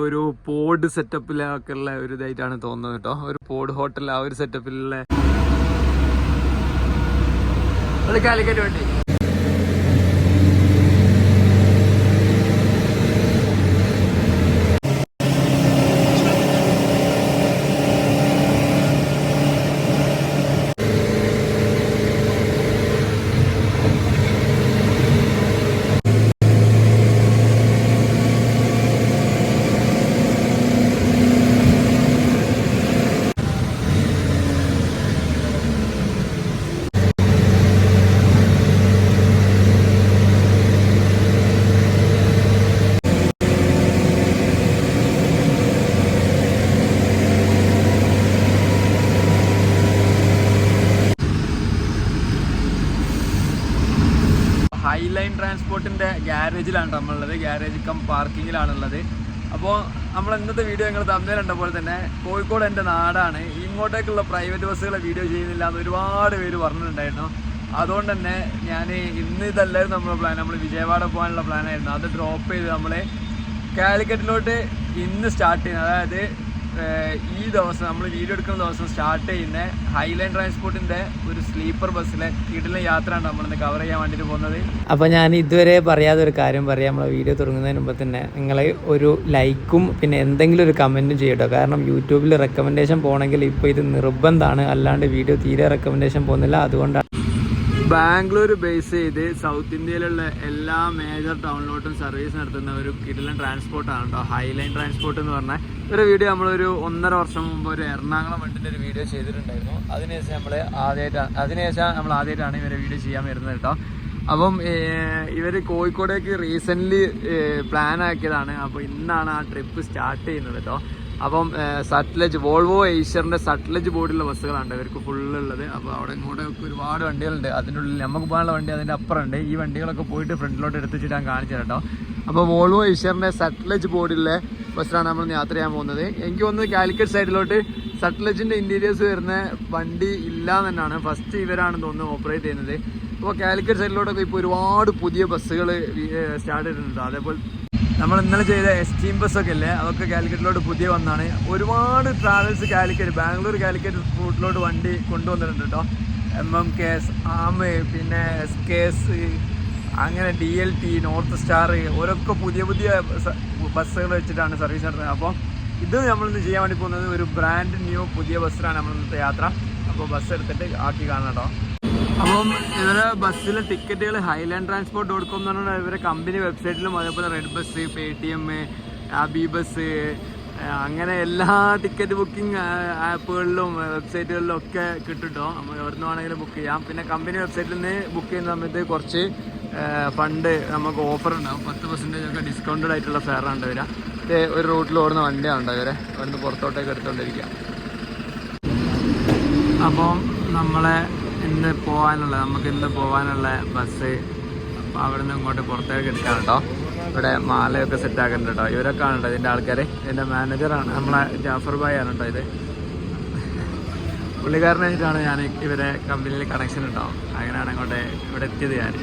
ഒരു പോഡ് സെറ്റപ്പിലൊക്കെ ഉള്ള ഒരു ഇതായിട്ടാണ് തോന്നുന്നത് കേട്ടോ. ഒരു പോഡ് ഹോട്ടൽ ആ ഒരു സെറ്റപ്പിലുള്ള കാലിക്കറ്റ് വണ്ടി. ഹൈലൈൻ ട്രാൻസ്പോർട്ടിൻ്റെ ഗ്യാരേജിലാണ് നമ്മളുള്ളത്. ഗ്യാരേജ് കം പാർക്കിങ്ങിലാണുള്ളത്. അപ്പോൾ നമ്മൾ ഇന്നത്തെ വീഡിയോ ഞങ്ങൾ തമ്മിലുണ്ട പോലെ തന്നെ കോഴിക്കോട് എൻ്റെ നാടാണ്, ഇങ്ങോട്ടേക്കുള്ള പ്രൈവറ്റ് ബസ്സുകളെ വീഡിയോ ചെയ്യുന്നില്ല എന്ന് ഒരുപാട് പേര് പറഞ്ഞിട്ടുണ്ടായിരുന്നു. അതുകൊണ്ട് തന്നെ ഞാൻ ഇന്ന് ഇതല്ലായിരുന്നു നമ്മുടെ പ്ലാൻ. നമ്മൾ വിജയവാഡ പോകാനുള്ള പ്ലാനായിരുന്നു. അത് ഡ്രോപ്പ് ചെയ്ത് നമ്മൾ കാലിക്കറ്റിലോട്ട് ഇന്ന് സ്റ്റാർട്ട് ചെയ്യുന്നത്, അതായത് ഈ ദിവസം നമ്മൾ വീഡിയോ എടുക്കുന്ന ദിവസം സ്റ്റാർട്ട് ചെയ്യുന്ന ഹൈലൈൻ ട്രാൻസ്പോർട്ടിൻ്റെ ഒരു സ്ലീപ്പർ ബസ്സിലെ കിടിലൻ യാത്രയാണ് നമ്മളിന്ന് കവർ ചെയ്യാൻ വേണ്ടിയിട്ട് പോകുന്നത്. അപ്പോൾ ഞാൻ ഇതുവരെ പറയാതെ ഒരു കാര്യം പറയാം. നമ്മളെ വീഡിയോ തുടങ്ങുന്നതിന് മുമ്പ് തന്നെ നിങ്ങൾ ഒരു ലൈക്കും പിന്നെ എന്തെങ്കിലും ഒരു കമൻറ്റും ചെയ്യട്ടോ. കാരണം യൂട്യൂബിൽ റെക്കമെൻഡേഷൻ പോകണമെങ്കിൽ ഇപ്പോൾ ഇത് നിർബന്ധമാണ്, അല്ലാണ്ട് വീഡിയോ തീരെ റെക്കമെൻഡേഷൻ പോകുന്നില്ല. അതുകൊണ്ടാണ് ബാംഗ്ലൂർ ബേസ് ചെയ്ത് സൗത്ത് ഇന്ത്യയിലുള്ള എല്ലാ മേജർ ടൗണിലോട്ടും സർവീസ് നടത്തുന്ന ഒരു കിടിലൻ ട്രാൻസ്പോർട്ടാണ് കേട്ടോ ഹൈലൈൻ ട്രാൻസ്പോർട്ട് എന്ന് പറഞ്ഞാൽ. ഒരു വീഡിയോ നമ്മളൊരു 1.5 വർഷം മുമ്പ് ഒരു എറണാകുളം വണ്ടിൻ്റെ ഒരു വീഡിയോ ചെയ്തിട്ടുണ്ടായിരുന്നു. അതിനുശേഷം നമ്മൾ ആദ്യമായിട്ടാണ് ഇവരെ വീഡിയോ ചെയ്യാൻ വരുന്നത് കേട്ടോ. അപ്പം ഇവർ കോഴിക്കോടേക്ക് റീസെൻ്റ്ലി പ്ലാൻ ആക്കിയതാണ്. അപ്പോൾ ഇന്നാണ് ആ ട്രിപ്പ് സ്റ്റാർട്ട് ചെയ്യുന്നത് കേട്ടോ. അപ്പം സട്ട്ലജ് വോൾവോ ഏഷ്യറിൻ്റെ സട്ട്ലജ് ബോർഡിലുള്ള ബസ്സുകളാണ് ഇവർക്ക് ഫുള്ളുള്ളത്. അപ്പോൾ അവിടെ ഇങ്ങോട്ടൊക്കെ ഒരുപാട് വണ്ടികളുണ്ട്. അതിൻ്റെ ഉള്ളിൽ നമുക്ക് പോകാനുള്ള വണ്ടി അതിൻ്റെ അപ്പുറമുണ്ട്. ഈ വണ്ടികളൊക്കെ പോയിട്ട് ഫ്രണ്ടിലോട്ട് എടുത്തിട്ട് ഞാൻ കാണിച്ചു കേട്ടോ. അപ്പോൾ വോൾവോ ഏഷ്യറിൻ്റെ സട്ട്ലജ് ബോർഡിലെ ബസ്സിലാണ് നമ്മൾ യാത്ര ചെയ്യാൻ പോകുന്നത്. എനിക്ക് തോന്നുന്നത് കാലിക്കറ്റ് സൈഡിലോട്ട് സട്ട്ലജിൻ്റെ ഇൻറ്റീരിയേഴ്സ് വരുന്ന വണ്ടി ഇല്ല തന്നെയാണ്. ഫസ്റ്റ് ഇവരാണെന്ന് തോന്നുന്നു ഓപ്പറേറ്റ് ചെയ്യുന്നത്. അപ്പോൾ കാലിക്കറ്റ് സൈഡിലോട്ടൊക്കെ ഇപ്പോൾ ഒരുപാട് പുതിയ ബസ്സുകൾ സ്റ്റാർട്ട് ചെയ്തിട്ടുണ്ട്. അതേപോലെ നമ്മൾ ഇന്നലെ ചെയ്ത എസ്റ്റീം ബസ്സൊക്കെ അല്ലേ, അതൊക്കെ കാലിക്കറ്റിലോട്ട് പുതിയ വന്നാണ്. ഒരുപാട് ട്രാവൽസ് കാലിക്കറ്റ് ബാംഗ്ലൂർ കാലിക്കറ്റ് റൂട്ടിലോട്ട് വണ്ടി കൊണ്ടുവന്നിട്ടുണ്ട് കേട്ടോ. MMKS, ആമ്, പിന്നെ SKS, അങ്ങനെ DLT, നോർത്ത് സ്റ്റാർ, ഓരോക്കെ പുതിയ പുതിയ ബസ്സുകൾ വെച്ചിട്ടാണ് സർവീസ് നടത്തുന്നത്. അപ്പോൾ ഇത് നമ്മളിന്ന് ചെയ്യാൻ വേണ്ടി പോകുന്നത് ഒരു ബ്രാൻഡ് ന്യൂ പുതിയ ബസ്സിലാണ് നമ്മളിന്നത്തെ യാത്ര. അപ്പോൾ ബസ് എടുത്തിട്ട് ആക്കി കാണാം കേട്ടോ. അപ്പം ഇവരെ ബസ്സിലെ ടിക്കറ്റുകൾ ഹൈലൈൻ ട്രാൻസ്പോർട്ട്.com എന്ന് പറഞ്ഞാൽ ഇവരെ കമ്പനി വെബ്സൈറ്റിലും അതേപോലെ red bus, PayTM, Abhi bus, അങ്ങനെ എല്ലാ ടിക്കറ്റ് ബുക്കിംഗ് ആപ്പുകളിലും വെബ്സൈറ്റുകളിലും ഒക്കെ കിട്ടുട്ടോ. നമ്മൾ എവിടെ നിന്ന് വേണമെങ്കിലും ബുക്ക് ചെയ്യാം. പിന്നെ കമ്പനി വെബ്സൈറ്റിൽ നിന്ന് ബുക്ക് ചെയ്യുന്ന സമയത്ത് കുറച്ച് ഫണ്ട് നമുക്ക് ഓഫർ ഉണ്ടാവും. 10% ഒക്കെ ഡിസ്കൗണ്ടഡ് ആയിട്ടുള്ള ഫെയറാണ് വരിക. ഒരു റൂട്ടിൽ ഓടുന്ന വണ്ടിയാണ് ഇവരെ അവിടുന്ന് പുറത്തോട്ടേക്ക് എടുത്തുകൊണ്ടിരിക്കുക. അപ്പം നമുക്ക് ഇന്ന് പോകാനുള്ള ബസ് അപ്പോൾ അവിടെ നിന്ന് ഇങ്ങോട്ട് പുറത്തേക്ക് എടുക്കാൻ കേട്ടോ. ഇവിടെ മാലയൊക്കെ സെറ്റാക്കുന്നുണ്ട് കേട്ടോ. ഇവരൊക്കെ ആണ് കേട്ടോ ഇതിൻ്റെ ആൾക്കാർ. ഇതിൻ്റെ മാനേജറാണ് നമ്മളെ ജാഫർ ഭായ് ആണ് കേട്ടോ. ഇത് പുള്ളിക്കാരനായിട്ടാണ് ഞാൻ ഇവരെ കമ്പനിയിൽ കണക്ഷൻ ഉണ്ടാവും. അങ്ങനെയാണ് ഇങ്ങോട്ട് ഇവിടെ എത്തിയത് ഞാൻ.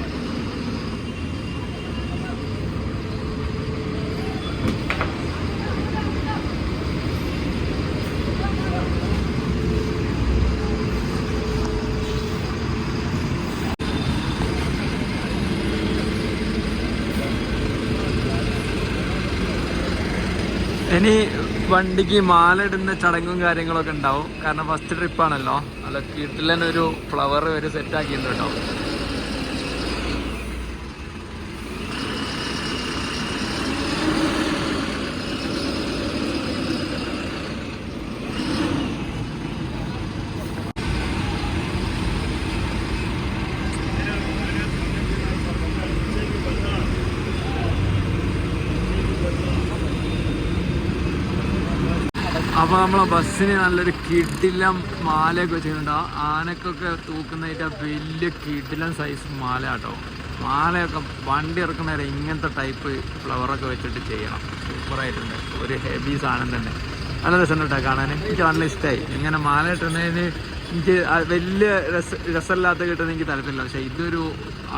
ഇനി വണ്ടിക്ക് മാല ഇടുന്ന ചടങ്ങും കാര്യങ്ങളൊക്കെ ഉണ്ടാവും. കാരണം ഫസ്റ്റ് ട്രിപ്പാണല്ലോ. അല്ല വീട്ടിലൊരു ഫ്ലവർ ഒരു സെറ്റാക്കിയിട്ടുണ്ട് കേട്ടോ. അപ്പോൾ നമ്മളെ ബസ്സിന് നല്ലൊരു കിടിലം മാലയൊക്കെ വെച്ചിട്ടുണ്ടോ. ആനക്കൊക്കെ തൂക്കുന്നതായിട്ട് വലിയ കിടിലം സൈസ് മാല കേട്ടോ. മാലയൊക്കെ വണ്ടി ഇറക്കുന്നവരെ ഇങ്ങനത്തെ ടൈപ്പ് ഫ്ലവറൊക്കെ വെച്ചിട്ട് ചെയ്യണം. സൂപ്പറായിട്ടുണ്ട്. ഒരു ഹെവി സാധനം തന്നെ. നല്ല രസം കേട്ടോ കാണാൻ. എനിക്ക് നല്ല ഇഷ്ടമായി. ഇങ്ങനെ മാല ഇട്ടുന്നതിന് എനിക്ക് വലിയ രസമില്ലാത്ത കിട്ടുന്നത് എനിക്ക് താല്പര്യമില്ല. പക്ഷേ ഇതൊരു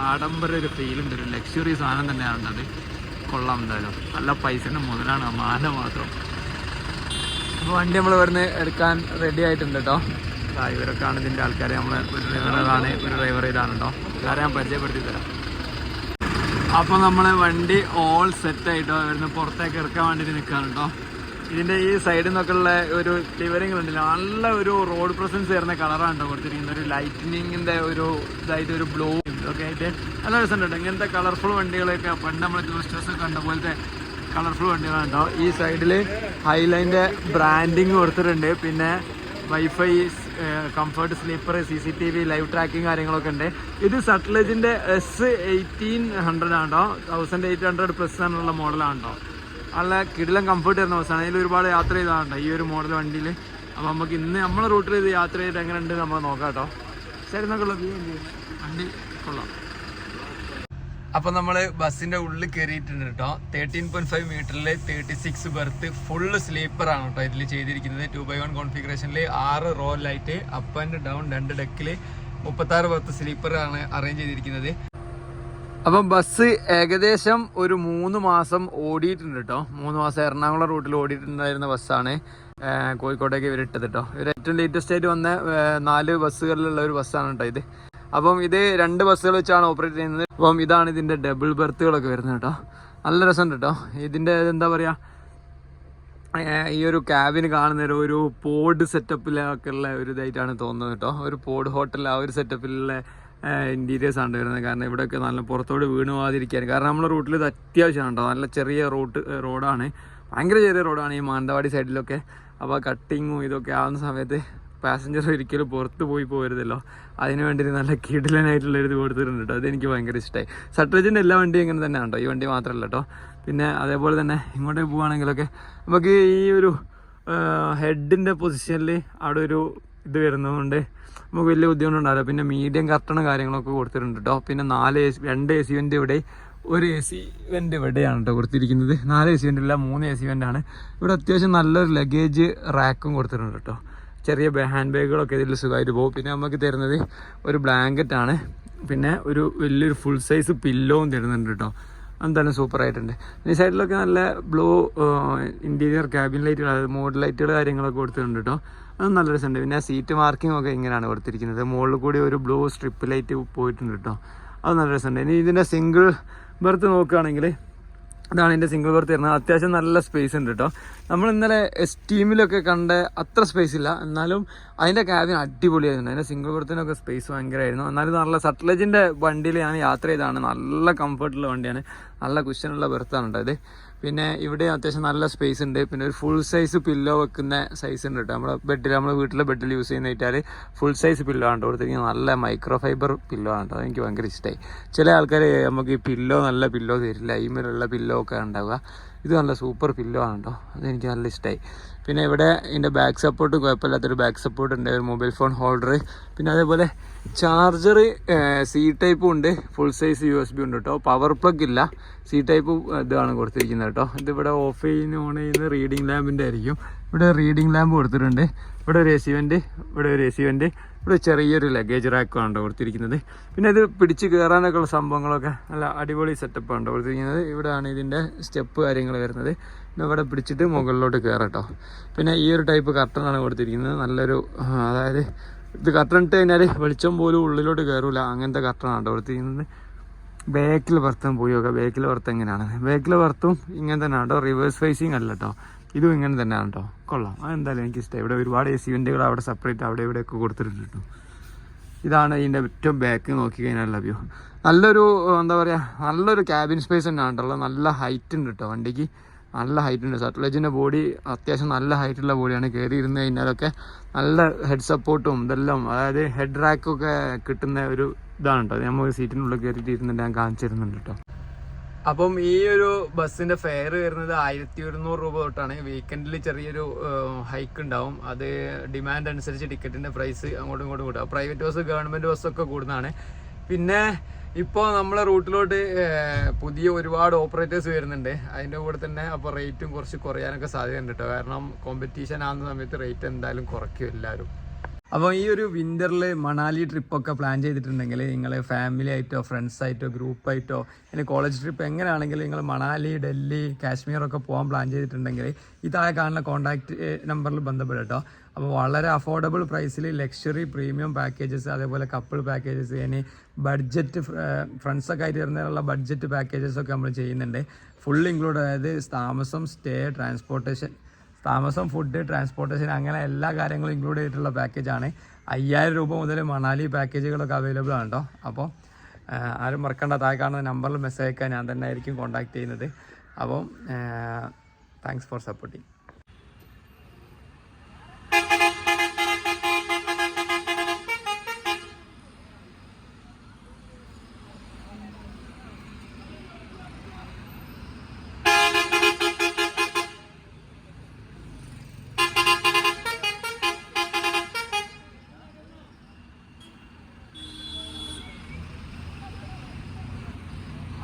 ആഡംബര ഒരു ഫീലുണ്ട്. ഒരു ലക്ഷറി സാധനം തന്നെയാണ് അത്. കൊള്ളാം എന്തായാലും. നല്ല പൈസൻ്റെ മുതലാണ്, മാല മാത്രം. അപ്പോൾ വണ്ടി നമ്മൾ ഇവിടുന്ന് എടുക്കാൻ റെഡി ആയിട്ടുണ്ട് കേട്ടോ. ഇവരൊക്കെയാണ് ഇതിൻ്റെ ആൾക്കാർ. നമ്മളെ ഒരു ഡ്രൈവറാണ്, ഒരു ഡ്രൈവർ ഇതാണ് കേട്ടോ. ഇതാരെ ഞാൻ പരിചയപ്പെടുത്തി തരാം. അപ്പോൾ നമ്മൾ വണ്ടി ഓൾ സെറ്റായിട്ടോ ഇവിടുന്ന് പുറത്തേക്ക് ഇറക്കാൻ വേണ്ടിയിട്ട് നിൽക്കുകയാണ് കേട്ടോ. ഇതിൻ്റെ ഈ സൈഡിൽ നിന്നൊക്കെ ഉള്ള ഒരു ലിവറിങ് ഉണ്ടല്ലോ, നല്ല ഒരു റോഡ് പ്രസൻസ് വരുന്ന കളറാണ് കേട്ടോ കൊടുത്തിരിക്കുന്നത്. ഒരു ലൈറ്റനിങ്ങിൻ്റെ ഒരു ഇതായിട്ട് ഒരു ബ്ലൂ ഒക്കെ ആയിട്ട് നല്ല രസമുണ്ട് കേട്ടോ. ഇങ്ങനത്തെ കളർഫുൾ വണ്ടികളൊക്കെ പണ്ട് നമ്മൾ ടൂറിസ്റ്റേഴ്സ് കണ്ട പോലത്തെ കളർഫുൾ വണ്ടികളാണ് കേട്ടോ. ഈ സൈഡിൽ ഹൈലൈൻ്റെ ബ്രാൻഡിങ് കൊടുത്തിട്ടുണ്ട്. പിന്നെ wifi, comfort sleeper, CCTV, live tracking കാര്യങ്ങളൊക്കെ ഉണ്ട്. ഇത് സട്ട്ലജിൻ്റെ S1800 ആണ് കേട്ടോ. 1800+ എന്നുള്ള മോഡലാണ് കേട്ടോ. നല്ല കിടിലം കംഫർട്ട് വരുന്ന ബസ്സാണ്. അതിൽ ഒരുപാട് യാത്ര ചെയ്തതാണ് ഈ ഒരു മോഡൽ വണ്ടിയിൽ. അപ്പോൾ നമുക്ക് ഇന്ന് നമ്മളെ റൂട്ടിൽ ഇത് യാത്ര ചെയ്തിട്ട് എങ്ങനെ ഉണ്ട് നമ്മൾ നോക്കാം കേട്ടോ. ശരി, നോക്കുള്ള വണ്ടി കൊള്ളാം. അപ്പോൾ നമ്മൾ ബസ്സിൻ്റെ ഉള്ളിൽ കയറിയിട്ടുണ്ട് കേട്ടോ. 13.5 മീറ്ററിൽ 36 ബർത്ത് ഫുള്ള് സ്ലീപ്പറാണ് കേട്ടോ ഇതിൽ ചെയ്തിരിക്കുന്നത്. 2x1 കോൺഫിഗറേഷനിൽ 6 റോയിലായിട്ട് അപ്പ് ആൻഡ് ഡൗൺ 2 ഡെക്കിൽ 36 ബർത്ത് സ്ലീപ്പറാണ് അറേഞ്ച് ചെയ്തിരിക്കുന്നത്. അപ്പം ബസ് ഏകദേശം ഒരു 3 മാസം ഓടിയിട്ടുണ്ട് കേട്ടോ. 3 മാസം എറണാകുളം റൂട്ടിൽ ഓടിയിട്ടുണ്ടായിരുന്ന ബസ്സാണ് കോഴിക്കോട്ടേക്ക് ഇവരിട്ടത് കേട്ടോ. ഇവർ ഏറ്റവും ലേറ്റസ്റ്റ് ആയിട്ട് വന്ന 4 ബസ്സുകളിലുള്ള ഒരു ബസ്സാണ് കേട്ടോ ഇത്. അപ്പം ഇത് 2 ബസ്സുകൾ വെച്ചാണ് ഓപ്പറേറ്റ് ചെയ്യുന്നത്. അപ്പം ഇതാണ് ഇതിൻ്റെ ഡബിൾ ബർത്തുകളൊക്കെ വരുന്നത് കേട്ടോ. നല്ല രസമുണ്ട് കേട്ടോ. ഇതിൻ്റെ എന്താ പറയുക, ഈ ഒരു ക്യാബിന് കാണുന്ന ഒരു പോഡ് സെറ്റപ്പിലൊക്കെ ഉള്ള ഒരു ഇതായിട്ടാണ് തോന്നുന്നത് കേട്ടോ. ഒരു പോഡ് ഹോട്ടൽ ആ ഒരു സെറ്റപ്പിലുള്ള ഇൻറ്റീരിയേഴ്സ് ആണ് വരുന്നത്. കാരണം ഇവിടെയൊക്കെ നല്ല പുറത്തോട് വീണ് പോകാതിരിക്കാൻ. കാരണം നമ്മുടെ റൂട്ടിൽ ഇത് അത്യാവശ്യമാണ് കേട്ടോ. നല്ല ചെറിയ റോഡാണ്, ഭയങ്കര ചെറിയ റോഡാണ് ഈ മാനന്തവാടി സൈഡിലൊക്കെ. അപ്പോൾ കട്ടിങ്ങും ഇതൊക്കെ ആവുന്ന സമയത്ത് പാസഞ്ചർ ഒരിക്കലും പുറത്ത് പോയി പോകരുതല്ലോ. അതിന് വേണ്ടി നല്ല കിടിലനായിട്ടുള്ളൊരു ഇത് കൊടുത്തിട്ടുണ്ട് കേട്ടോ. അതെനിക്ക് ഭയങ്കര ഇഷ്ടമായി. സട്ട്ലജിൻ്റെ എല്ലാ വണ്ടിയും ഇങ്ങനെ തന്നെ കേട്ടോ. ഈ വണ്ടി മാത്രമല്ല കേട്ടോ. പിന്നെ അതേപോലെ തന്നെ ഇങ്ങോട്ടേക്ക് പോവുകയാണെങ്കിലൊക്കെ നമുക്ക് ഈ ഒരു ഹെഡിൻ്റെ പൊസിഷനിൽ അവിടെ ഒരു ഇത് വരുന്നതുകൊണ്ട് നമുക്ക് വലിയ ബുദ്ധിമുട്ടുണ്ടാവില്ല. പിന്നെ മീഡിയം കർട്ടണും കാര്യങ്ങളൊക്കെ കൊടുത്തിട്ടുണ്ട് കേട്ടോ. പിന്നെ 2 AC വെൻ്റ് ഇവിടെ, ഒരു AC വെൻ്റ് ഇവിടെയാണ് കേട്ടോ കൊടുത്തിരിക്കുന്നത്. 4 AC വെൻ്റ് ഇല്ല, 3 AC വെൻ്റാണ്. ഇവിടെ അത്യാവശ്യം നല്ലൊരു ലഗേജ് റാക്കും കൊടുത്തിട്ടുണ്ട് കേട്ടോ. ചെറിയ ഹാൻഡ് ബാഗുകളൊക്കെ ഇതിൽ സുഖമായിട്ട് പോകും. പിന്നെ നമുക്ക് തരുന്നത് ഒരു ബ്ലാങ്കറ്റാണ്. പിന്നെ ഒരു വലിയൊരു ഫുൾ സൈസ് പില്ലോവും തരുന്നുണ്ട് കേട്ടോ. എന്തായാലും സൂപ്പറായിട്ടുണ്ട്. ഈ സൈഡിലൊക്കെ നല്ല ബ്ലൂ ഇൻറ്റീരിയർ ക്യാബിൻ ലൈറ്റുകൾ, മോഡ് ലൈറ്റുകൾ കാര്യങ്ങളൊക്കെ കൊടുത്തിട്ടുണ്ട് കേട്ടോ. അത് നല്ല രസമുണ്ട്. പിന്നെ സീറ്റ് മാർക്കിംഗ് ഒക്കെ ഇങ്ങനെയാണ് കൊടുത്തിരിക്കുന്നത്. മുകളിൽ കൂടി ഒരു ബ്ലൂ സ്ട്രിപ്പ് ലൈറ്റ് പോയിട്ടുണ്ട് കേട്ടോ. അത് നല്ല രസമുണ്ട്. ഇനി ഇതിൻ്റെ സിംഗിൾ ബർത്ത് നോക്കുകയാണെങ്കിൽ ഇതാണ് ഇതിൻ്റെ സിംഗിൾ ബർത്ത് വരുന്നത്. അത്യാവശ്യം നല്ല സ്പേസ് ഉണ്ട് കേട്ടോ. നമ്മൾ ഇന്നലെ എസ്റ്റീമിലൊക്കെ കണ്ട അത്ര സ്പേസ് ഇല്ല, എന്നാലും അതിൻ്റെ ക്യാബിൻ അടിപൊളിയായിരുന്നു. അതിൻ്റെ സിംഗിൾ ബർത്തിനൊക്കെ സ്പേസ് ഭയങ്കരമായിരുന്നു. എന്നാലും നല്ല സട്ട്ലജിൻ്റെ വണ്ടിയിൽ ഞാൻ യാത്ര ചെയ്തതാണ്. നല്ല കംഫർട്ടുള്ള വണ്ടിയാണ്, നല്ല കുഷനുള്ള ബർത്താണ് കേട്ടോ ഇത്. പിന്നെ ഇവിടെ അത്യാവശ്യം നല്ല സ്പേസ് ഉണ്ട്. പിന്നെ ഒരു ഫുൾ സൈസ് പില്ലോ വെക്കുന്ന സൈസ് ഉണ്ട് കേട്ടോ. നമ്മൾ വീട്ടിലെ ബെഡിൽ യൂസ് ചെയ്യുന്ന വെച്ചാൽ ഫുൾ സൈസ് പില്ലോ ആണ് കൊടുത്തിരിക്കുന്നത്. നല്ല മൈക്രോ ഫൈബർ പില്ലോ ആണ് കേട്ടോ. എനിക്ക് ഭയങ്കര ഇഷ്ടമായി. ചില ആൾക്കാർ നമുക്ക് ഈ പില്ലോ നല്ല പില്ലോ തരില്ല, ഈമേലുള്ള പില്ലോ ഒക്കെ ഉണ്ടാവുക. ഇത് നല്ല സൂപ്പർ പില്ലോ ആണ് കേട്ടോ. അതെനിക്ക് നല്ല ഇഷ്ടമായി. പിന്നെ ഇവിടെ ഇതിൻ്റെ ബാക്ക് സപ്പോർട്ട് കുഴപ്പമില്ലാത്തൊരു ബാക്ക് സപ്പോർട്ട് ഉണ്ട്, ഒരു മൊബൈൽ ഫോൺ ഹോൾഡർ. പിന്നെ അതേപോലെ ചാർജർ C ടൈപ്പും ഉണ്ട്, ഫുൾ സൈസ് USB ഉണ്ട് കേട്ടോ. പവർ പ്ലഗ് ഇല്ല, C ടൈപ്പ് ഇതാണ് കൊടുത്തിരിക്കുന്നത് കേട്ടോ. ഇതിവിടെ ഓഫ് ചെയ്യുന്ന ഓൺ ചെയ്യുന്ന റീഡിംഗ് ലാമ്പിൻ്റെ ആയിരിക്കും. ഇവിടെ റീഡിംഗ് ലാമ്പ് കൊടുത്തിട്ടുണ്ട്. ഇവിടെ ഒരു AC വെൻ്റ്, ഇവിടെ ഒരു AC വെൻ്റ്, ഇവിടെ ചെറിയൊരു ലഗേജ് റാക്കാണ് കൊടുത്തിരിക്കുന്നത്. പിന്നെ ഇത് പിടിച്ച് കയറാനൊക്കെ ഉള്ള സംഭവങ്ങളൊക്കെ നല്ല അടിപൊളി സെറ്റപ്പാണ് കൊടുത്തിരിക്കുന്നത്. ഇവിടെയാണ് ഇതിൻ്റെ സ്റ്റെപ്പ് കാര്യങ്ങൾ വരുന്നത്. പിന്നെ ഇവിടെ പിടിച്ചിട്ട് മുകളിലോട്ട് കയറാം കേട്ടോ. പിന്നെ ഈ ഒരു ടൈപ്പ് കർട്ടനാണ് കൊടുത്തിരിക്കുന്നത്. നല്ലൊരു, അതായത് ഇത് കർട്ടൻ ഇട്ട് കഴിഞ്ഞാൽ വെളിച്ചം പോലും ഉള്ളിലോട്ട് കയറില്ല, അങ്ങനത്തെ കർട്ടനാണ് കൊടുത്തിരിക്കുന്നത്. ബാക്കിൽ ബർത്തും പോയി നോക്കാം. ബാക്കിൽ ബർത്ത് എങ്ങനെയാണ്? ബാക്കിൽ ബർത്തും ഇങ്ങനെ തന്നെ കേട്ടോ. റിവേഴ്സ് ഫേസിങ് അല്ല കേട്ടോ, ഇതും ഇങ്ങനെ തന്നെയാണ് കേട്ടോ. കൊള്ളാം, അതെന്തായാലും എനിക്കിഷ്ടമായി. ഇവിടെ ഒരുപാട് AC വെൻ്റുകൾ അവിടെ സെപ്പറേറ്റ് അവിടെ ഇവിടെയൊക്കെ കൊടുത്തിട്ടുണ്ട് കേട്ടോ. ഇതാണ് ഇതിൻ്റെ ഏറ്റവും ബാക്ക് നോക്കി കഴിഞ്ഞാൽ വ്യൂ. നല്ലൊരു എന്താ പറയുക, നല്ലൊരു ക്യാബിൻ സ്പേസ് തന്നെയാണ് കേട്ടോ. നല്ല ഹൈറ്റ് ഉണ്ട് കേട്ടോ വണ്ടിക്ക്, നല്ല ഹൈറ്റ് ഉണ്ട്. സട്ട്ലജിൻ്റെ ബോഡി അത്യാവശ്യം നല്ല ഹൈറ്റുള്ള ബോഡിയാണ്. കയറി ഇരുന്ന് കഴിഞ്ഞാലൊക്കെ നല്ല ഹെഡ് സപ്പോർട്ടും ഇതെല്ലാം, അതായത് ഹെഡ് റാക്കൊക്കെ കിട്ടുന്ന ഒരു ഇതാണ് കേട്ടോ. നമ്മൾ സീറ്റിനുള്ളിൽ കയറിയിട്ട് ഇരുന്നിട്ട് ഞാൻ കാണിച്ചു തരുന്നുണ്ട് കേട്ടോ. അപ്പം ഈ ഒരു ബസ്സിൻ്റെ ഫെയർ വരുന്നത് 1100 രൂപ തൊട്ടാണ്. വീക്കെൻഡിൽ ചെറിയൊരു ഹൈക്ക് ഉണ്ടാവും. അത് ഡിമാൻഡ് അനുസരിച്ച് ടിക്കറ്റിൻ്റെ പ്രൈസ് അങ്ങോട്ടും ഇങ്ങോട്ടും കൂട്ടും. പ്രൈവറ്റ് ബസ്, ഗവൺമെൻറ് ബസ്സൊക്കെ കൂടുന്നതാണ്. പിന്നെ ഇപ്പോൾ നമ്മളെ റൂട്ടിലോട്ട് പുതിയ ഒരുപാട് ഓപ്പറേറ്റേഴ്സ് വരുന്നുണ്ട്. അതിൻ്റെ കൂടെ തന്നെ അപ്പോൾ റേറ്റും കുറച്ച് കുറയാനൊക്കെ സാധ്യതയുണ്ട് കേട്ടോ. കാരണം കോമ്പറ്റീഷൻ ആകുന്ന സമയത്ത് റേറ്റ് എന്തായാലും കുറയ്ക്കും എല്ലാവരും. അപ്പോൾ ഈ ഒരു വിൻ്ററിൽ മണാലി ട്രിപ്പൊക്കെ പ്ലാൻ ചെയ്തിട്ടുണ്ടെങ്കിൽ നിങ്ങൾ ഫാമിലി ആയിട്ടോ ഫ്രണ്ട്സായിട്ടോ ഗ്രൂപ്പായിട്ടോ ഇനി കോളേജ് ട്രിപ്പ് എങ്ങനെയാണെങ്കിലും നിങ്ങൾ മണാലി ഡൽഹി കാശ്മീറൊക്കെ പോകാൻ പ്ലാൻ ചെയ്തിട്ടുണ്ടെങ്കിൽ ഈ താഴെ കാണുന്ന കോൺടാക്റ്റ് നമ്പറിൽ ബന്ധപ്പെടും കേട്ടോ. അപ്പോൾ വളരെ അഫോർഡബിൾ പ്രൈസിൽ ലക്ഷറി പ്രീമിയം പാക്കേജസ്, അതേപോലെ കപ്പിൾ പാക്കേജസ്, ഇനി ബഡ്ജറ്റ് ഫ്രണ്ട്സൊക്കെ ആയിട്ട് വരുന്നതിനുള്ള ബഡ്ജറ്റ് പാക്കേജസൊക്കെ നമ്മൾ ചെയ്യുന്നുണ്ട്. ഫുൾ ഇൻക്ലൂഡ്, അതായത് താമസം, സ്റ്റേ, ട്രാൻസ്പോർട്ടേഷൻ, താമസം, ഫുഡ്, ട്രാൻസ്പോർട്ടേഷൻ, അങ്ങനെ എല്ലാ കാര്യങ്ങളും ഇൻക്ലൂഡ് ചെയ്തിട്ടുള്ള പാക്കേജാണ്. 5000 രൂപ മുതൽ മണാലി പാക്കേജുകളൊക്കെ അവൈലബിൾ ആണ് കേട്ടോ. അപ്പോൾ ആരും മറക്കണ്ട, താഴെ കാണുന്ന നമ്പറിൽ മെസ്സേജ് അയക്കാൻ ഞാൻ തന്നെ ആയിരിക്കും കോൺടാക്ട് ചെയ്യുന്നത്. അപ്പം താങ്ക്സ് ഫോർ സപ്പോർട്ടിങ്.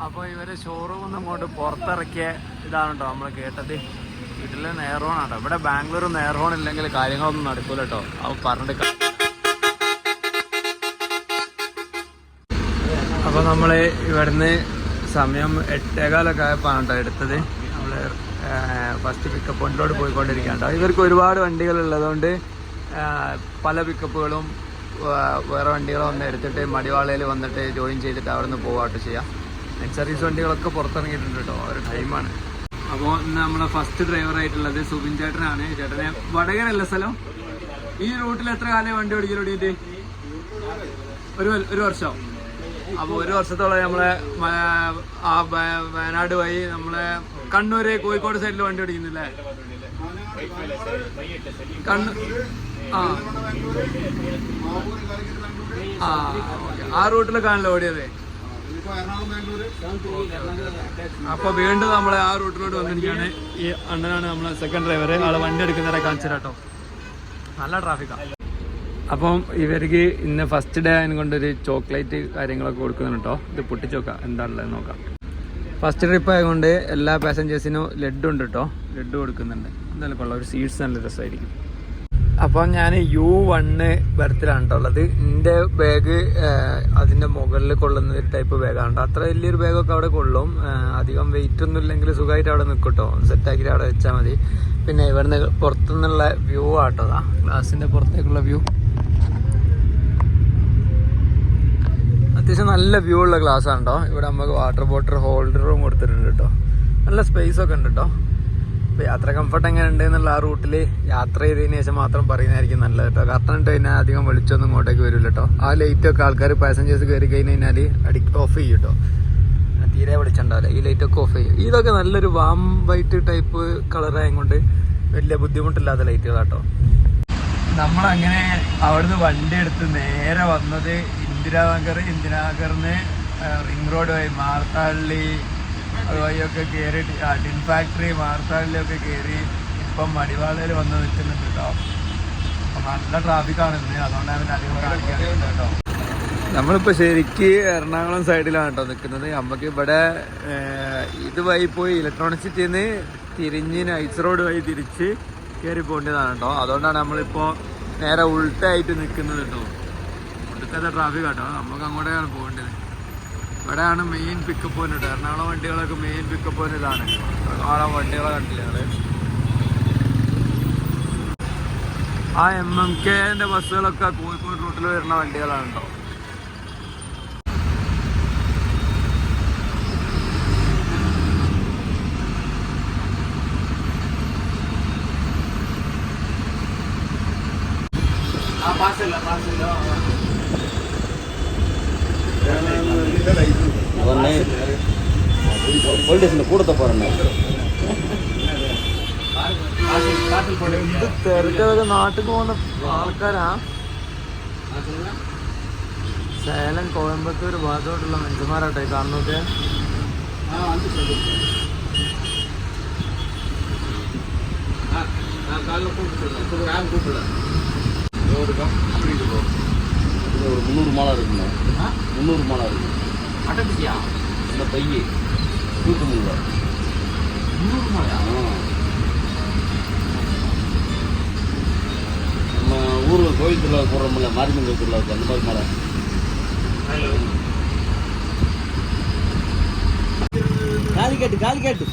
അപ്പോൾ ഇവർ ഷോറൂമിൽ നിന്ന് അങ്ങോട്ട് പുറത്തിറക്കിയ ഇതാണ് കേട്ടോ നമ്മൾ കേട്ടത്. വീട്ടിൽ നെയർഹോൺ ആട്ടോ. ഇവിടെ ബാംഗ്ലൂർ നെയർഹോൺ ഇല്ലെങ്കിൽ കാര്യങ്ങളൊന്നും നടക്കൂല കേട്ടോ. അത് പറഞ്ഞിട്ട് അപ്പോൾ നമ്മൾ ഇവിടുന്ന് സമയം 8:15 ആയപ്പോൾ കേട്ടോ എടുത്തത്. നമ്മൾ ഫസ്റ്റ് പിക്കപ്പ് പോയിന്റിലോട്ട് പോയിക്കൊണ്ടിരിക്കുകയാണ് കേട്ടോ. ഇവർക്ക് ഒരുപാട് വണ്ടികളുള്ളതുകൊണ്ട് പല പിക്കപ്പുകളും വേറെ വണ്ടികളൊന്നും എടുത്തിട്ട് മടിവാളയിൽ വന്നിട്ട് ജോയിൻ ചെയ്തിട്ട് അവിടെ നിന്ന് പോവാട്ടോ ചെയ്യാം. സർവീസ് വണ്ടികളൊക്കെ പുറത്തിറങ്ങിയിട്ടുണ്ട് കേട്ടോ. ഒരു ടൈമാണ്. അപ്പോൾ ഇന്ന് നമ്മളെ ഫസ്റ്റ് ഡ്രൈവറായിട്ടുള്ളത് സുബിൻ ചേട്ടനാണ്. ചേട്ടനെ വടകരല്ല സ്ഥലം. ഈ റൂട്ടിൽ എത്ര കാലം വണ്ടി ഓടിക്കൽ ഓടിയിട്ട്? ഒരു വർഷം. അപ്പോൾ 1 വർഷത്തോളം നമ്മളെ വയനാട് വഴി നമ്മളെ കണ്ണൂര് കോഴിക്കോട് സൈഡിൽ വണ്ടി ഓടിക്കുന്നില്ലേ? ആ റൂട്ടിലൊക്കെയാണല്ലോ ഓടിയത്. അപ്പൊ വീണ്ടും നമ്മളെ ആ റൂട്ടിലോട്ട് വന്നിരിക്കുകയാണ്. ഈ അണ്ണനാണ് നമ്മളെ സെക്കൻഡ് ഡ്രൈവർ. ആളെ വണ്ടി എടുക്കുന്നവരെ കാണിച്ചു കേട്ടോ. നല്ല ട്രാഫിക്കാണ്. അപ്പം ഇവർക്ക് ഇന്ന് ഫസ്റ്റ് ഡേ അതിനെ കൊണ്ടൊരു ചോക്ലേറ്റ് കാര്യങ്ങളൊക്കെ കൊടുക്കുന്നുണ്ട് കേട്ടോ. ഇത് പൊട്ടിച്ചോക്കാം എന്താണുള്ളത് നോക്കാം. ഫസ്റ്റ് ട്രിപ്പ് ആയതുകൊണ്ട് എല്ലാ പാസഞ്ചേഴ്സിനും ലഡ്ഡു ഉണ്ട് കേട്ടോ. ലഡ്ഡു കൊടുക്കുന്നുണ്ട്. എന്തായാലും കൊള്ളാം. ഒരു സീറ്റ്സ് നല്ല രസമായിരിക്കും. അപ്പോൾ ഞാൻ U1 ബർത്തിലാണ് കേട്ടോ ഉള്ളത്. എൻ്റെ ബാഗ് അതിൻ്റെ മുകളിൽ കൊള്ളുന്ന ഒരു ടൈപ്പ് ബാഗാണ് കേട്ടോ. അത്ര വലിയൊരു ബാഗൊക്കെ അവിടെ കൊള്ളും. അധികം വെയിറ്റ് ഒന്നും ഇല്ലെങ്കിൽ സുഖമായിട്ട് അവിടെ നിൽക്കും കേട്ടോ. സെറ്റാക്കിയിട്ട് അവിടെ വെച്ചാൽ മതി. പിന്നെ ഇവിടുന്ന് പുറത്തുനിന്നുള്ള വ്യൂ ആട്ടോ. ഗ്ലാസിൻ്റെ പുറത്തേക്കുള്ള വ്യൂ അത്യാവശ്യം നല്ല വ്യൂ ഉള്ള ഗ്ലാസ് ആണ് കേട്ടോ. ഇവിടെ നമുക്ക് വാട്ടർ ബോട്ടിൽ ഹോൾഡറും കൊടുത്തിട്ടുണ്ട് കേട്ടോ. നല്ല സ്പേസ് ഒക്കെ ഉണ്ട് കേട്ടോ. അപ്പോൾ യാത്ര കംഫർട്ട് എങ്ങനെ ഉണ്ട് എന്നുള്ള ആ റൂട്ടിൽ യാത്ര ചെയ്തതിന് ശേഷം മാത്രം പറയുന്നതായിരിക്കും നല്ലത് കേട്ടോ. കറക്റ്റ് ഇട്ട് കഴിഞ്ഞാൽ അധികം വെളിച്ചൊന്നും ഇങ്ങോട്ടേക്ക് വരില്ല കേട്ടോ. ആ ലൈറ്റൊക്കെ ആൾക്കാർ പാസഞ്ചേഴ്സ് കയറി കഴിഞ്ഞാൽ ഓഫ് ചെയ്യും കേട്ടോ. തീരെ വെളിച്ചുണ്ടാവില്ല. ഈ ലൈറ്റൊക്കെ ഓഫ് ചെയ്യും. ഇതൊക്കെ നല്ലൊരു വാം വൈറ്റ് ടൈപ്പ് കളറായതുകൊണ്ട് വലിയ ബുദ്ധിമുട്ടില്ലാത്ത ലൈറ്റുകളാട്ടോ. നമ്മളങ്ങനെ അവിടുന്ന് വണ്ടി എടുത്ത് നേരെ വന്നത് ഇന്ദിരാനഗറിന്ന് റിംഗ് റോഡ് വഴി മാർത്താള്ളി അതുവഴിയൊക്കെ കയറി ടിൻ ഫാക്ടറി മാർത്താള്ളിയൊക്കെ കയറി ഇപ്പം മടിവാളയിൽ വന്ന് നിൽക്കുന്നുണ്ട് കേട്ടോ. അപ്പം നല്ല ട്രാഫിക്കാണ് ഇന്ന്. അതുകൊണ്ടാണ് പിന്നെ അധികം കാണിക്കാറുണ്ട് കേട്ടോ. നമ്മളിപ്പോൾ ശരിക്ക് എറണാകുളം സൈഡിലാണ് കേട്ടോ നിൽക്കുന്നത്. നമുക്ക് ഇവിടെ ഇതുവഴി പോയി ഇലക്ട്രോണിക് സിറ്റിയിൽ നിന്ന് തിരിഞ്ഞ് നൈസ് റോഡ് വഴി തിരിച്ച് കയറി പോകേണ്ടതാണ് കേട്ടോ. അതുകൊണ്ടാണ് നമ്മളിപ്പോൾ നേരെ ഉൾട്ടായിട്ട് നിൽക്കുന്നത് കേട്ടോ. ഉൾട്ടത്തെ ട്രാഫിക് കേട്ടോ. നമുക്ക് അങ്ങോട്ടേക്കാണ് പോകേണ്ടത്. ഇവിടെയാണ് മെയിൻ പിക്കപ്പ് പോയിന്റ് കേട്ടോ. എറണാകുളം വണ്ടികളൊക്കെ മെയിൻ പിക്കപ്പ് പോയിന്റ് ഇതാണ്. എറണാകുളം വണ്ടികളെ കണ്ടില്ല ഞങ്ങൾ. ആ MMKന്റെ ബസ്സുകളൊക്കെ കോഴിക്കോട് റൂട്ടിൽ വരുന്ന വണ്ടികളാണ് കേട്ടോ. കൂടത്തെ പോറേ തിരക്കൊക്കെ നാട്ടിൽ പോകുന്ന ആൾക്കാരാ. സേലം കോയമ്പത്തൂർ ഭാഗത്തോട്ടുള്ള മനുഷ്യന്മാരാട്ടെ കാണുന്നൊക്കെ. ஒரு 300 மாலை இருக்குண்ணா. 300 மாலை இருக்கு. அட்டடிச்சியா இந்த பைய 130 ரூபா. 300 மாலையா? நம்ம ஊரில் கோயில் திருவிழா போடுறோம்ல, மாரியம்மன் திருவிழாவுக்கு அந்த மாதிரி மாலை. காலிக்கட்டு காலிக்கட்டு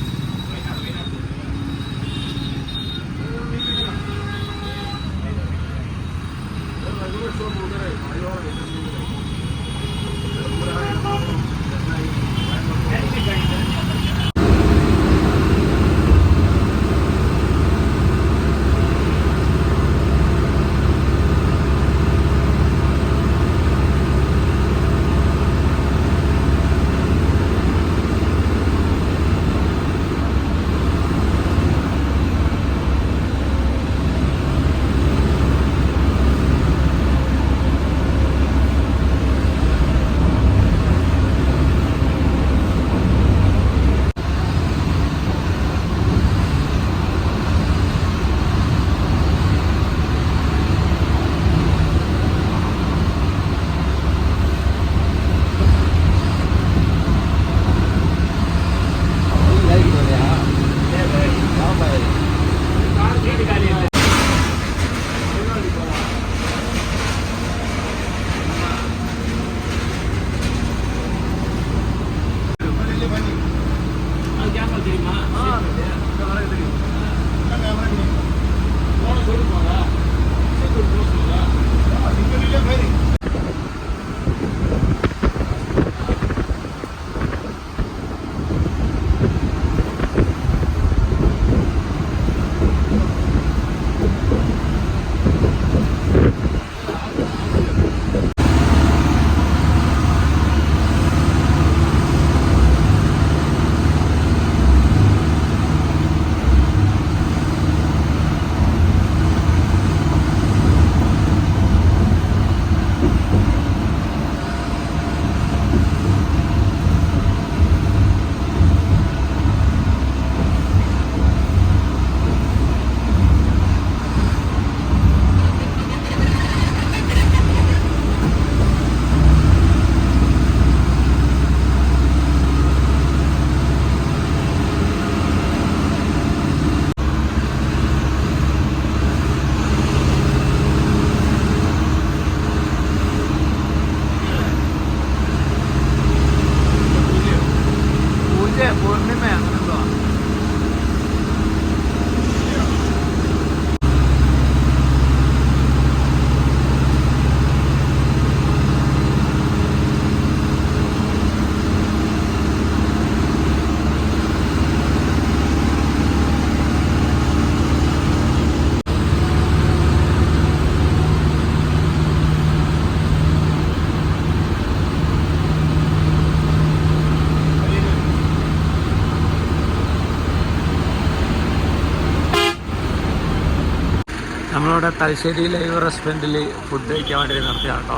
നമ്മളിവിടെ തലശ്ശേരി ലൈവ് റെസ്റ്റോറൻറ്റിൽ ഫുഡ് കഴിക്കാൻ വേണ്ടി നിർത്തിയാണ് കേട്ടോ.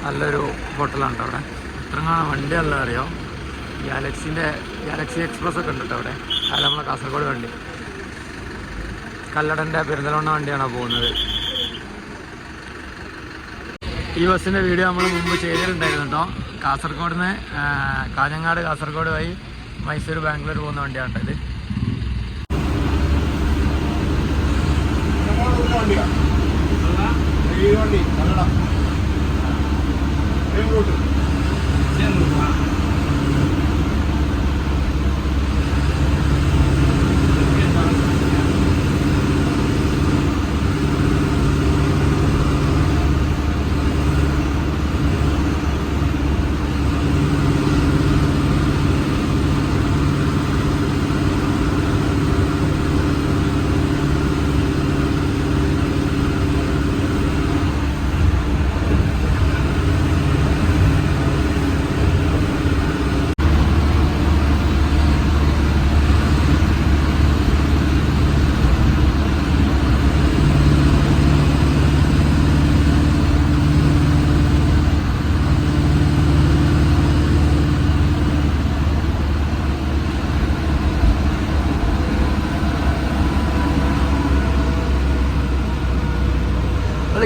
നല്ലൊരു ഹോട്ടലാണ് അവിടെ. എത്രങ്ങാണ് വണ്ടിയല്ല അറിയോ, ഗാലക്സി എക്സ്പ്രസ് ഒക്കെ ഉണ്ട് കേട്ടോ അവിടെ. അത് നമ്മളെ കാസർഗോഡ് വണ്ടി, കല്ലടൻ്റെ പെരിന്തൽമണ്ണ വണ്ടിയാണ് പോകുന്നത്. ഈ ബസ്സിൻ്റെ വീഡിയോ നമ്മൾ മുമ്പ് ചെയ്തിട്ടുണ്ടായിരുന്നു കേട്ടോ. കാസർഗോഡ് നിന്ന് കാഞ്ഞങ്ങാട് കാസർഗോഡ് വഴി മൈസൂർ ബാംഗ്ലൂർ പോകുന്ന വണ്ടിയാണ് കേട്ടോ ഇത്. വണ്ടി കല്ലട റൂട്ട്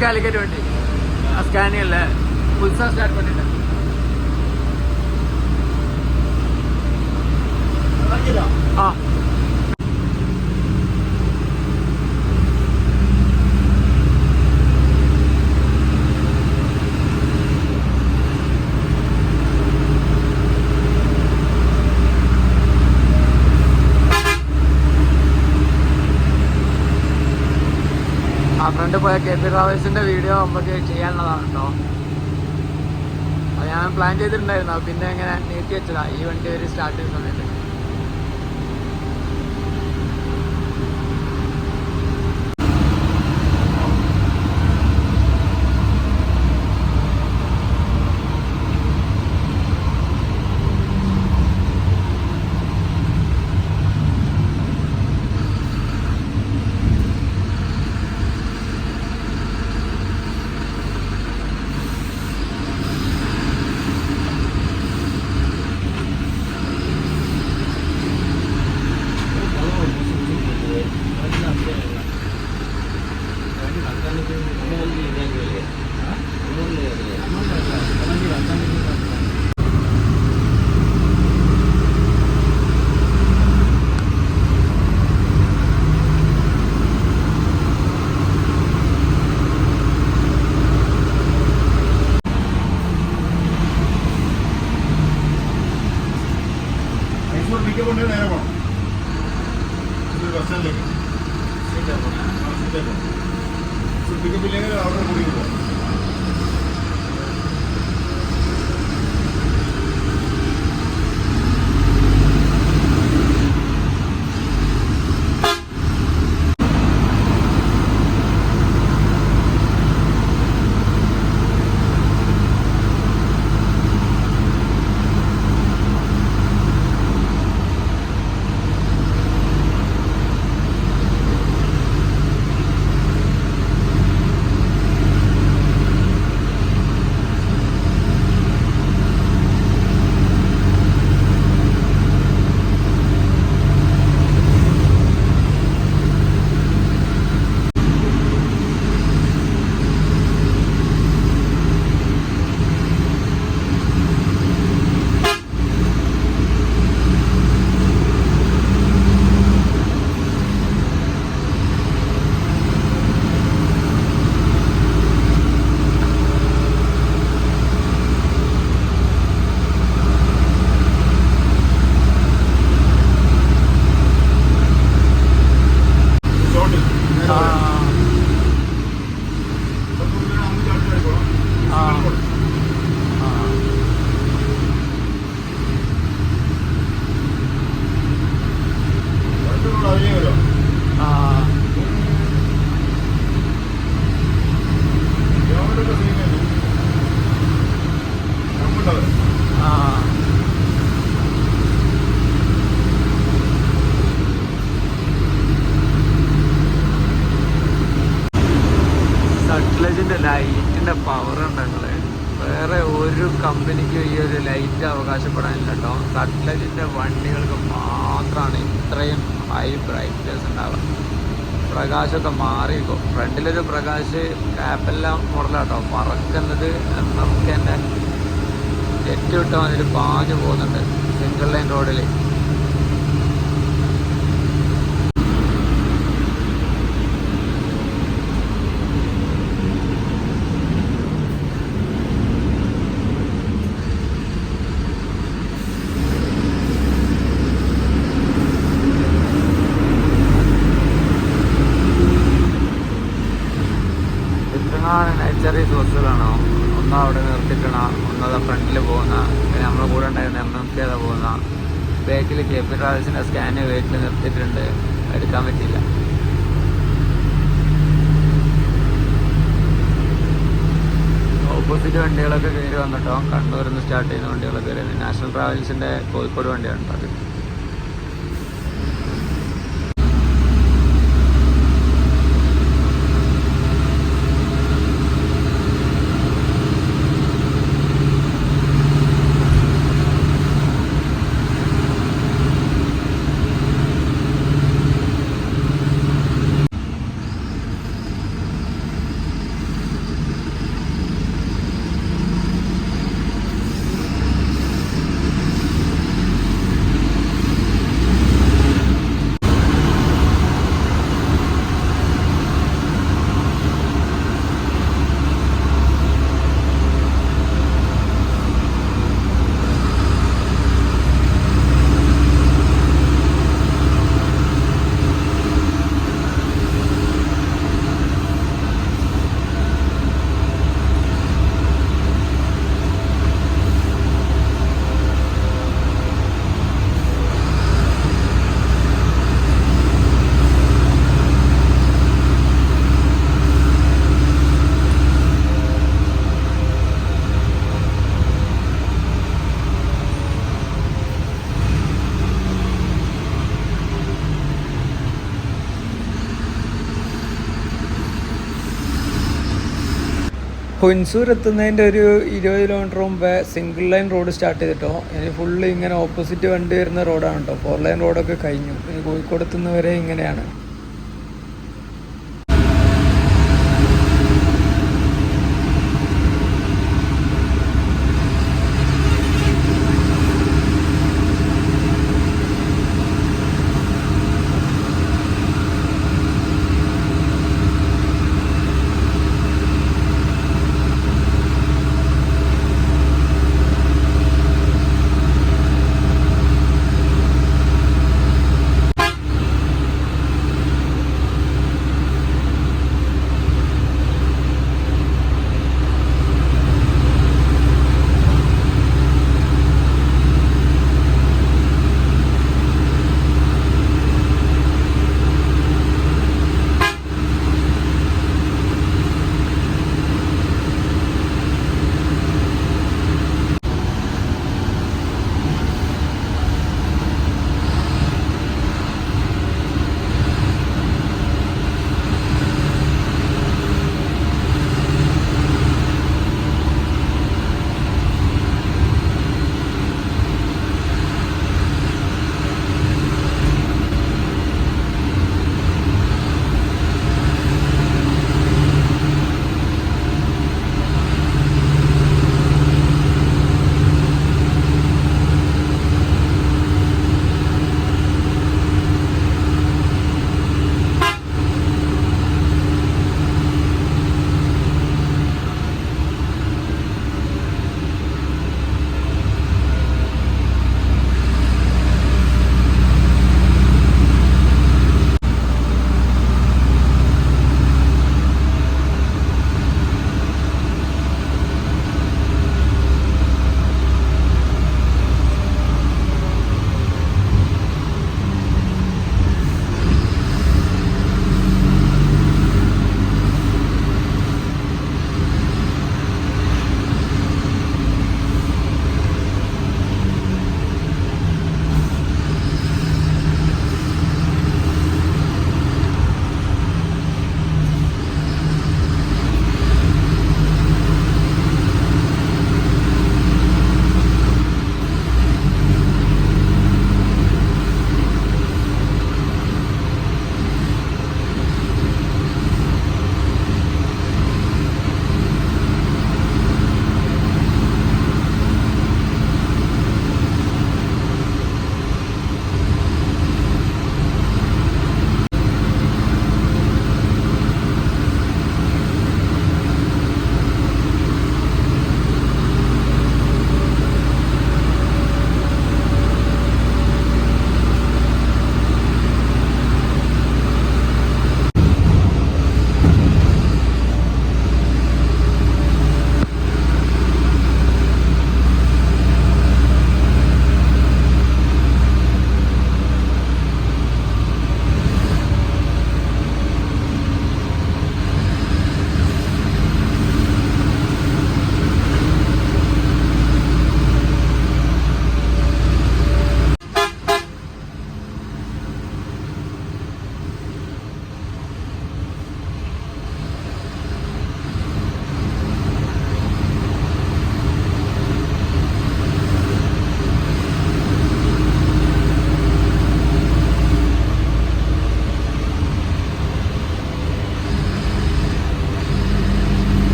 കാലിക്കറ്റ് വണ്ടി ആ സ്കാനിയല്ലേ പുതുസാ സ്റ്റാർട്ട് பண்ணிட்டேன். ആ ആ ഫ്രണ്ട് പോയ KP ട്രാവൽസിൻ്റെ വീഡിയോ നമുക്ക് ചെയ്യാനുള്ളതാണ് കേട്ടോ. അത് ഞാൻ പ്ലാൻ ചെയ്തിട്ടുണ്ടായിരുന്നു, പിന്നെ ഇങ്ങനെ നീട്ടി വെച്ചതാണ് ഈ വണ്ടി ഒരു സ്റ്റാർട്ട് ചെയ്യുന്ന സമയത്ത്. നേരെ പോകണം ബസ് സ്റ്റാൻഡിലേക്ക് പിക്കപ്പ് ഇല്ലെങ്കിൽ അവിടെ കൂടി പോകാം. സട്ട്ലജിൻ്റെ ലൈറ്റിൻ്റെ പവർ ഉണ്ടെങ്കിൽ വേറെ ഒരു കമ്പനിക്കും ഈ ഒരു ലൈറ്റ് അവകാശപ്പെടാനില്ല കേട്ടോ. സട്ട്ലജിൻ്റെ വണ്ടികൾക്ക് മാത്രമാണ് ഇത്രയും ഹൈ ബ്രൈറ്റ്നസ് ഉണ്ടാവുക. പ്രകാശമൊക്കെ മാറിയിരിക്കും. ഫ്രണ്ടിലൊരു പ്രകാശ് ആപ്പെല്ലാം മോഡലാട്ടോ പറക്കുന്നത്. നമുക്ക് തന്നെ തെറ്റുവിട്ടാൽ അതിൽ പാഞ്ഞു പോകുന്നുണ്ട് സിംഗിൾ ലൈൻ റോഡിൽ. നൈച്ചറീസ് ബസ്സുകളാണോ ഒന്നോ അവിടെ നിർത്തിക്കണ, ഒന്നത് ഫ്രണ്ടിൽ പോകുന്ന, പിന്നെ നമ്മളെ കൂടെ ഉണ്ടായിരുന്ന MMK പോകുന്ന, ബാക്കിൽ KP ട്രാവൽസിൻ്റെ സ്കാന് ബാക്കിൽ നിർത്തിയിട്ടുണ്ട്, എടുക്കാൻ പറ്റില്ല. ഓപ്പോസിറ്റ് വണ്ടികളൊക്കെ കയറി വന്നിട്ടോ. കണ്ണൂരിൽ നിന്ന് സ്റ്റാർട്ട് ചെയ്യുന്ന വണ്ടികളൊക്കെ കയറി. നാഷണൽ ട്രാവൽസിൻ്റെ കോഴിക്കോട് വണ്ടിയാണ് അത്. ഹുൻസൂർ എത്തുന്നതിൻ്റെ ഒരു 20 കിലോമീറ്റർ മുമ്പേ സിംഗിൾ ലൈൻ റോഡ് സ്റ്റാർട്ട് ചെയ്തിട്ടോ. ഇനി ഫുള്ള് ഇങ്ങനെ ഓപ്പോസിറ്റ് വണ്ടി വരുന്ന റോഡാണ് കേട്ടോ. 4 ലൈൻ റോഡൊക്കെ കഴിഞ്ഞു. ഇനി കോഴിക്കോട് എത്തുന്നവരെ ഇങ്ങനെയാണ്.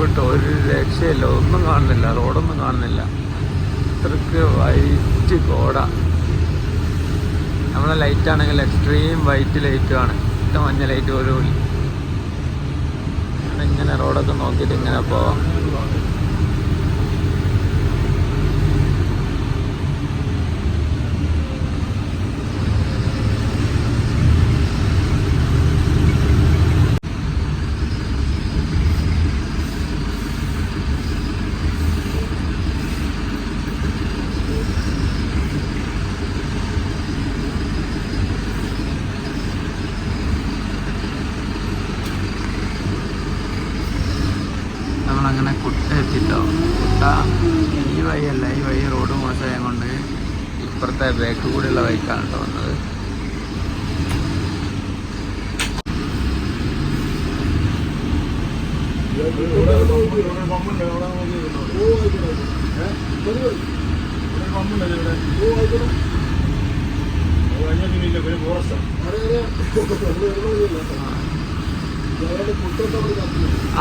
കേട്ടോ, ഒരു രക്ഷയില്ല, ഒന്നും കാണുന്നില്ല, റോഡൊന്നും കാണുന്നില്ല, അത്രക്ക് വൈറ്റ് കോട. നമ്മളെ ലൈറ്റ് ആണെങ്കിൽ എക്സ്ട്രീം വൈറ്റ് ലൈറ്റുമാണ്, ഇഷ്ട മഞ്ഞ ലൈറ്റ് പോലും ഇല്ല. ഇങ്ങനെ റോഡൊക്കെ നോക്കിയിട്ട് ഇങ്ങനെ പോവാം. നമ്മളങ്ങനെ കുട്ട എത്തിട്ടോ. കുട്ട ഈ വഴിയല്ല, ഈ വഴി റോഡ് മോശമായ കൊണ്ട് ഇപ്പുറത്തെ ബാക്ക് കൂടെയുള്ള വഴിക്കാണ് കേട്ടോ വന്നത്.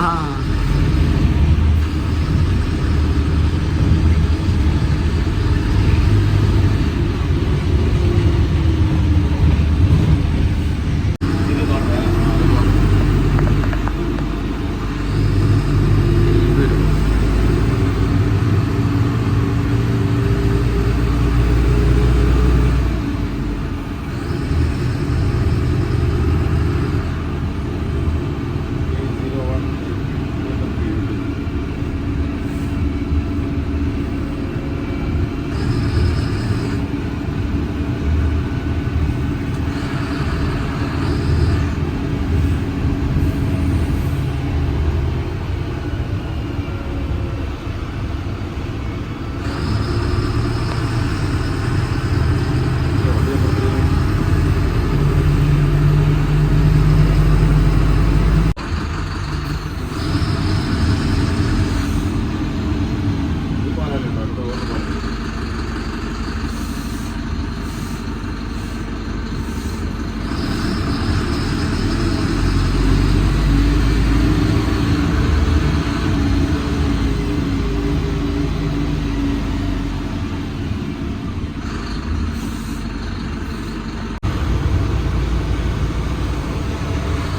ആ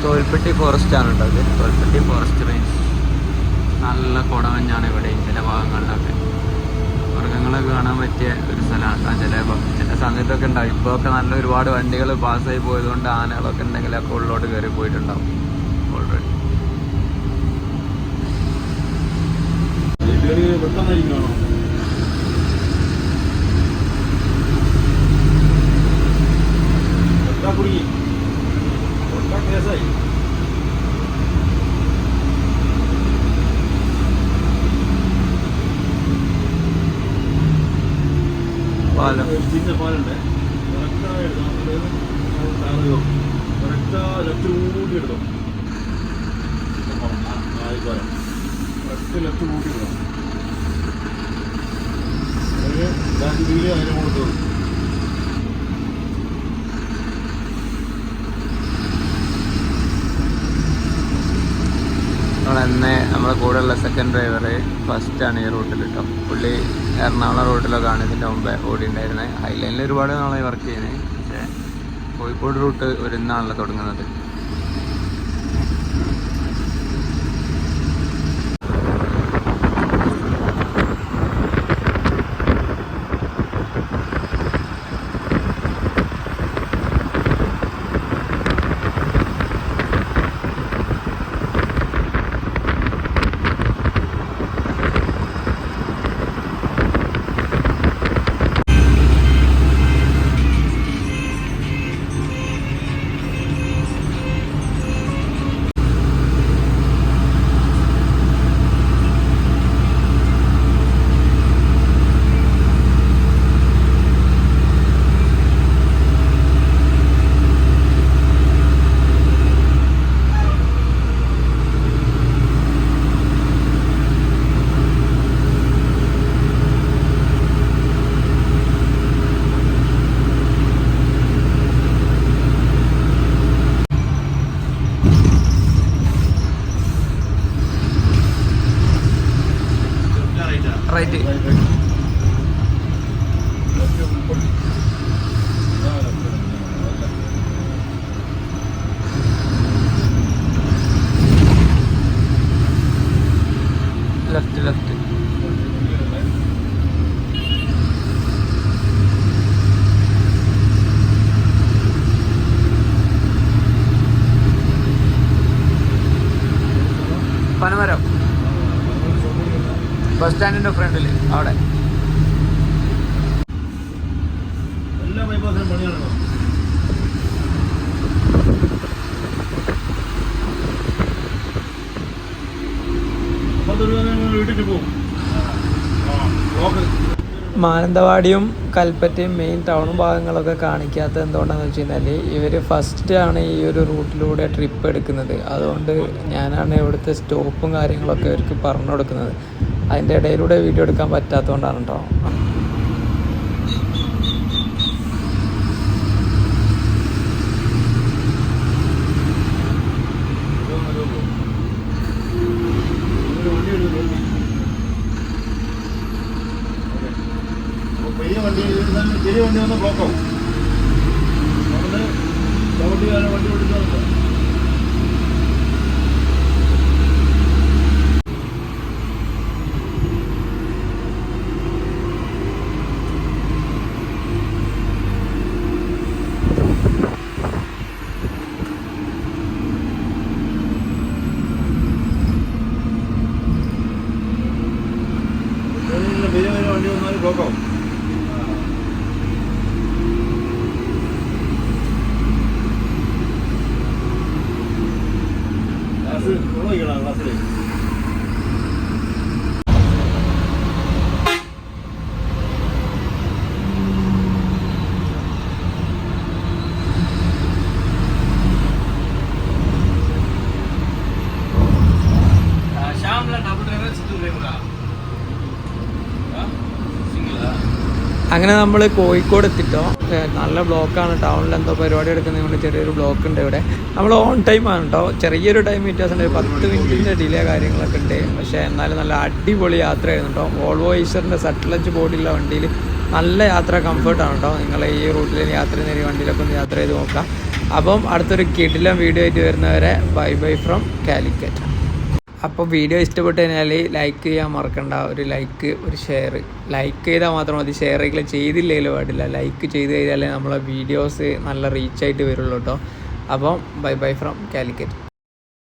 തോൽപ്പെട്ടി ഫോറസ്റ്റ് ആണ് കേട്ടോ ഇത്. Tholpetty forest range. നല്ല കുടമഞ്ഞാണ് ഇവിടെ ചില ഭാഗങ്ങളിലൊക്കെ. മൃഗങ്ങളൊക്കെ കാണാൻ പറ്റിയ ഒരു സ്ഥലമാണ് ചില സമയത്തൊക്കെ ഉണ്ടാവും. ഇപ്പോൾ ഒക്കെ നല്ല ഒരുപാട് വണ്ടികൾ പാസ്സായി പോയതുകൊണ്ട് ആനകളൊക്കെ ഉണ്ടെങ്കിലൊക്കെ ഉള്ളോട്ട് കയറി പോയിട്ടുണ്ടാവും ഓൾറെഡി. പാലം. ചിന്ന പാലുണ്ട്. കറക്റ്റായി എടുക്കണം. കറക്റ്റാ ലെഫ്റ്റ് കൂടി എടുക്കണം. ആയിക്കോട്ടെ. കറക്റ്റ് ലെഫ്റ്റ് കൂടി എടുക്കണം. ബാക്ക് വീല് അതിന് കൊടുത്തത്. നമ്മളെന്നെ നമ്മുടെ കൂടെയുള്ള സെക്കൻഡ് ഡ്രൈവർ ഫസ്റ്റാണ് ഈ റൂട്ടിൽ കേട്ടോ. പുള്ളി എറണാകുളം റൂട്ടിലൊക്കെയാണ് ഇതിൻ്റെ മുമ്പേ ഓടിയിട്ടുണ്ടായിരുന്നത്. ഹൈലൈനിൽ ഒരുപാട് നാളായി വർക്ക് ചെയ്യുന്നത്. പക്ഷേ കോഴിക്കോട് റൂട്ട് ഒരു ഇന്നാണല്ലോ തുടങ്ങുന്നത്. Right. Left left. Panamaram bus സ്റ്റാൻഡിൻ്റെ ഫ്രണ്ടിൽ അവിടെ. എല്ലാ ബൈപ്പാസിനും പണിയാണോ? വീട്ടിൽ പോകും. മാനന്തവാടിയും കൽപ്പറ്റയും മെയിൻ ടൗണും ഭാഗങ്ങളൊക്കെ കാണിക്കാത്തത് എന്തുകൊണ്ടാണെന്ന് വെച്ച് കഴിഞ്ഞാൽ ഇവർ ഫസ്റ്റാണ് ഈ ഒരു റൂട്ടിലൂടെ ട്രിപ്പ് എടുക്കുന്നത്. അതുകൊണ്ട് ഞാനാണ് ഇവിടുത്തെ സ്റ്റോപ്പും കാര്യങ്ങളൊക്കെ അവർക്ക് പറഞ്ഞു കൊടുക്കുന്നത്. അതിൻ്റെ ഇടയിലൂടെ വീഡിയോ എടുക്കാൻ പറ്റാത്തതുകൊണ്ടാണ് കേട്ടോ. ചെറിയ വണ്ടി വന്ന് ബ്ലോക്കാവും. അവിടെ വണ്ടി ഓടിക്കാറുണ്ട്. വണ്ടി വന്നാൽ ബ്ലോക്കാവും. ക്ലാസ്സിൽ അങ്ങനെ നമ്മൾ കോഴിക്കോട് എത്തിട്ടോ. നല്ല ബ്ലോക്കാണ്. ടൗണിൽ എന്തോ പരിപാടി എടുക്കുന്നത് കൊണ്ട് ചെറിയൊരു ബ്ലോക്ക് ഉണ്ട് ഇവിടെ. നമ്മൾ ഓൺ ടൈം ആണ് കേട്ടോ. ചെറിയൊരു ടൈം വ്യത്യാസമുണ്ട്. 10 മിനിറ്റിൻ്റെ ഡിലേ കാര്യങ്ങളൊക്കെ ഉണ്ട്. പക്ഷേ എന്നാലും നല്ല അടിപൊളി യാത്രയായിരുന്നു കേട്ടോ. വോൾവോ ഐസറിൻ്റെ സട്ട്ലജ് ബോർഡിലുള്ള വണ്ടിയിൽ നല്ല യാത്ര കംഫർട്ടാണ് കേട്ടോ. നിങ്ങൾ ഈ റൂട്ടിൽ യാത്ര ചെയ്യുന്ന വണ്ടിയിലൊക്കെ ഒന്ന് യാത്ര ചെയ്ത് നോക്കാം. അപ്പം അടുത്തൊരു കിടിലം വീഡിയോ ആയിട്ട് വരുന്നവരെ ബൈ ബൈ ഫ്രം കാലിക്കറ്റ്. അപ്പോൾ വീഡിയോ ഇഷ്ടപ്പെട്ട് കഴിഞ്ഞാൽ ലൈക്ക് ചെയ്യാൻ മറക്കണ്ട. ഒരു ലൈക്ക്, ഒരു ഷെയർ. ലൈക്ക് ചെയ്താൽ മാത്രം മതി. ഷെയർ ചെയ്തില്ലെങ്കിലും പാടില്ല. ലൈക്ക് ചെയ്ത് കഴിഞ്ഞാലേ നമ്മളെ വീഡിയോസ് നല്ല റീച്ചായിട്ട് വരുള്ളൂ കേട്ടോ. അപ്പം ബൈ ബൈ ഫ്രം കാലിക്കറ്റ്.